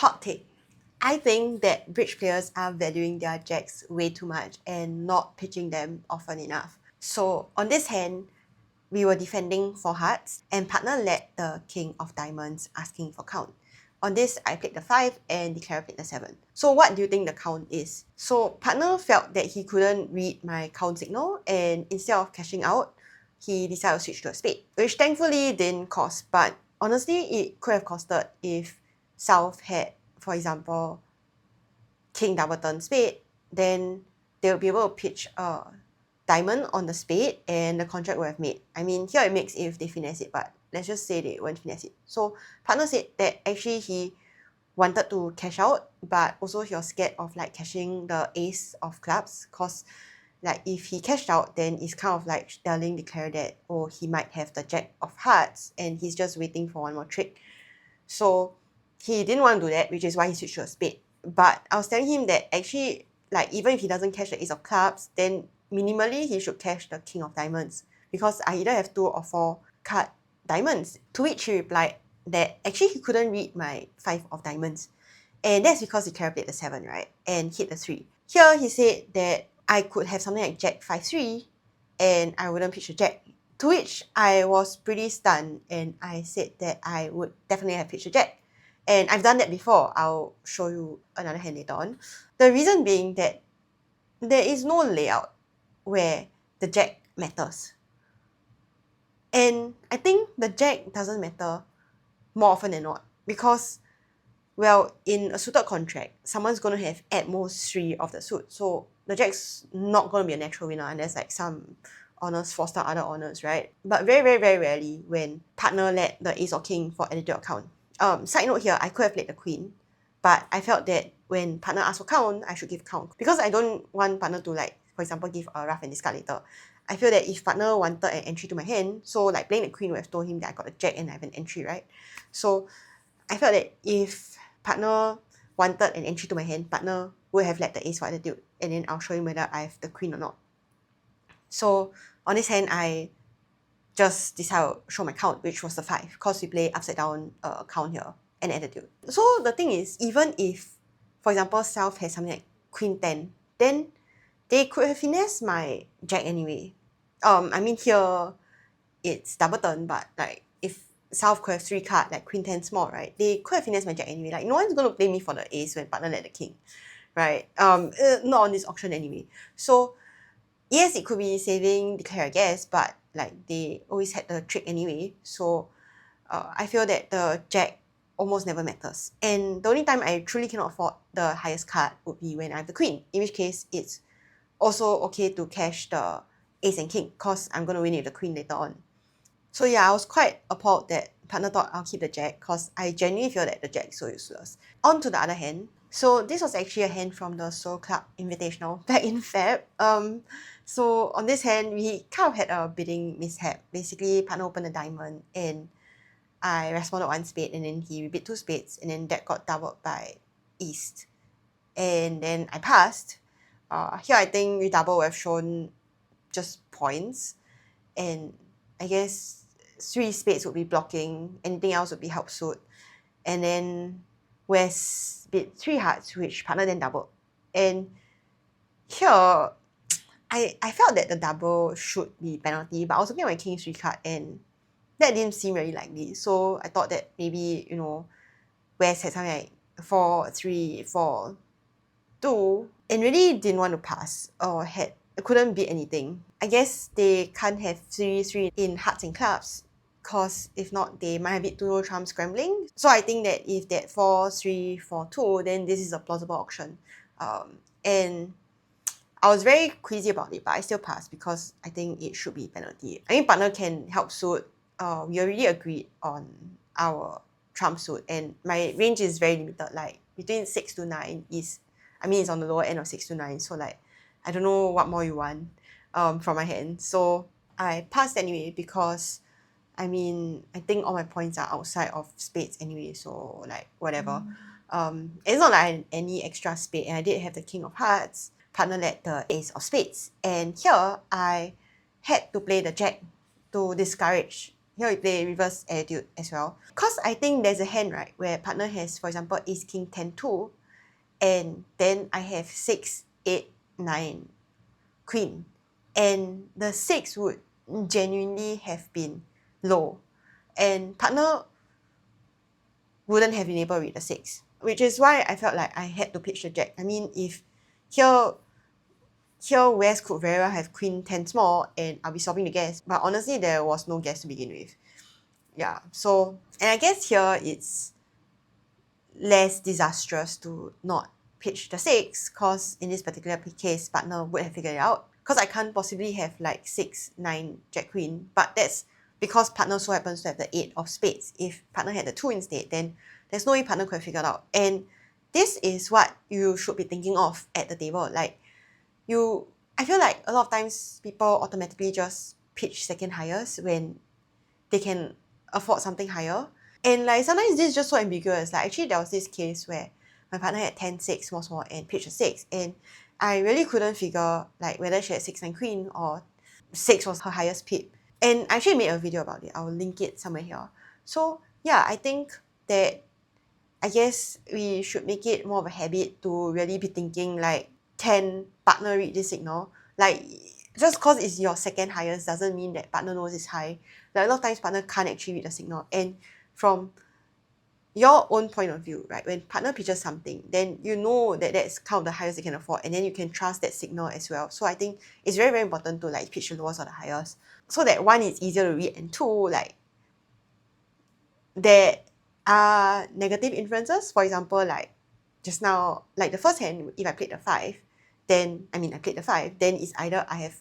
Hot take. I think that bridge players are valuing their jacks way too much and not pitching them often enough. So on this hand, we were defending for hearts and partner led the king of diamonds asking for count. On this, I played the 5 and declare played the 7. So what do you think the count is? So partner felt that he couldn't read my count signal and instead of cashing out, he decided to switch to a spade, which thankfully didn't cost, but honestly it could have costed if South had, for example, king double turn spade, then they'll be able to pitch a diamond on the spade and the contract will have made. I mean, here it makes if they finesse it, but let's just say they won't finesse it. So partner said that actually he wanted to cash out, but also he was scared of like cashing the ace of clubs, cause like if he cashed out, then it's kind of like telling declare that, oh, he might have the jack of hearts and he's just waiting for one more trick. So he didn't want to do that, which is why he switched to a spade. But I was telling him that actually, like even if he doesn't cash the ace of clubs, then minimally he should cash the king of diamonds because I either have 2 or 4 card diamonds. To which he replied that actually he couldn't read my 5 of diamonds. And that's because he played the 7, right? And hit the 3. Here he said that I could have something like jack 5-3 and I wouldn't pitch a jack. To which I was pretty stunned and I said that I would definitely have pitched a jack. And I've done that before. I'll show you another hand later on. The reason being that there is no layout where the jack matters. And I think the jack doesn't matter more often than not because, well, in a suited contract, someone's going to have at most 3 of the suit. So the jack's not going to be a natural winner unless like some honors foster other honors, right? But very, very, very rarely when partner led the ace or king for attitude account. Side note here, I could have played the queen, but I felt that when partner asked for count, I should give count. Because I don't want partner to like, for example, give a rough and discard later. I feel that if partner wanted an entry to my hand, so like playing the queen would have told him that I got a jack and I have an entry, right? So I felt that if partner wanted an entry to my hand, partner would have let the ace for attitude and then I'll show him whether I have the queen or not. So on this hand, I just decided to show my count, which was the 5, because we play upside down count here and attitude. So the thing is, even if, for example, South has something like queen 10, then they could have finessed my jack anyway. I mean here it's double turn, but like if South could have 3 cards like queen 10 small, right? They could have finessed my jack anyway. Like no one's gonna play me for the ace when partner led the king, right? Not on this auction anyway. So yes, it could be saving declare, I guess, but like they always had the trick anyway. So I feel that the jack almost never matters. And the only time I truly cannot afford the highest card would be when I have the queen, in which case it's also okay to cash the ace and king because I'm going to win with the queen later on. So yeah, I was quite appalled that partner thought I'll keep the jack because I genuinely feel that the jack is so useless. On to the other hand, so this was actually a hand from the Soul Club Invitational back in Feb. So on this hand, we kind of had a bidding mishap. Basically, partner opened a diamond and I responded 1 spade and then he bid 2 spades and then that got doubled by East. And then I passed. Here I think redouble would have shown just points and I guess 3 spades would be blocking, anything else would be help suit. And then West bid 3 hearts, which partner then doubled. And here, I felt that the double should be penalty, but I was looking at my King 3 card and that didn't seem very likely. So I thought that maybe, you know, West had something like 4-3, 4-2, and really didn't want to pass or couldn't beat anything. I guess they can't have 3-3 in hearts and clubs because if not, they might have it 2 trump scrambling. So I think that if that 4-3, 4-2, then this is a plausible auction. And I was very queasy about it, but I still passed because I think it should be penalty. I mean, partner can help suit. We already agreed on our trump suit, and my range is very limited. Like between 6 to 9 is, I mean, it's on the lower end of 6 to 9. So like, I don't know what more you want from my hand. So I passed anyway because, I mean, I think all my points are outside of spades anyway. So like whatever. It's not like I had any extra spade, and I did have the king of hearts. Partner led the ace of spades, and here I had to play the jack to discourage here we play reverse attitude as well. Because I think there's a hand, right, where partner has, for example, ace king 10 2, and then I have 6 8 9 queen, and the 6 would genuinely have been low, and partner wouldn't have been able to read the 6, which is why I felt like I had to pitch the jack. I mean, if here West could very well have queen 10 small and I'll be solving the guess, but honestly there was no guess to begin with. Yeah, so, and I guess here it's less disastrous to not pitch the 6, because in this particular case partner would have figured it out, because I can't possibly have like 6 9 jack queen, but that's because partner so happens to have the 8 of spades. If partner had the 2 instead, then there's no way partner could have figured out. And this is what you should be thinking of at the table. Like, I feel like a lot of times people automatically just pitch second highest when they can afford something higher. And like sometimes this is just so ambiguous. Like actually there was this case where my partner had 10 6 small small and pitched a 6, and I really couldn't figure like whether she had 6 9 queen or 6 was her highest pip. And I actually made a video about it. I'll link it somewhere here. So yeah, I think that I guess we should make it more of a habit to really be thinking like, can partner read this signal? Like, just because it's your second highest doesn't mean that partner knows it's high. Like a lot of times partner can't actually read the signal. And from your own point of view, right, when partner pitches something, then you know that that's kind of the highest they can afford, and then you can trust that signal as well. So I think it's very, very important to like pitch the lowest or the highest, so that one, it's easier to read, and two, like there are negative influences. For example, like just now, like the first hand, if I played the 5, then I played the 5, then it's either I have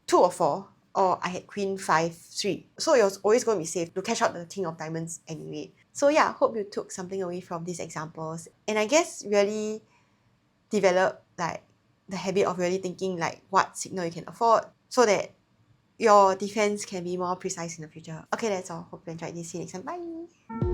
2 or 4, or I had queen 5 3. So it was always going to be safe to catch out the king of diamonds anyway. So yeah, hope you took something away from these examples, and I guess really develop like the habit of really thinking like what signal you can afford, so that your defense can be more precise in the future. Okay, that's all. Hope you enjoyed this. See you next time. Bye.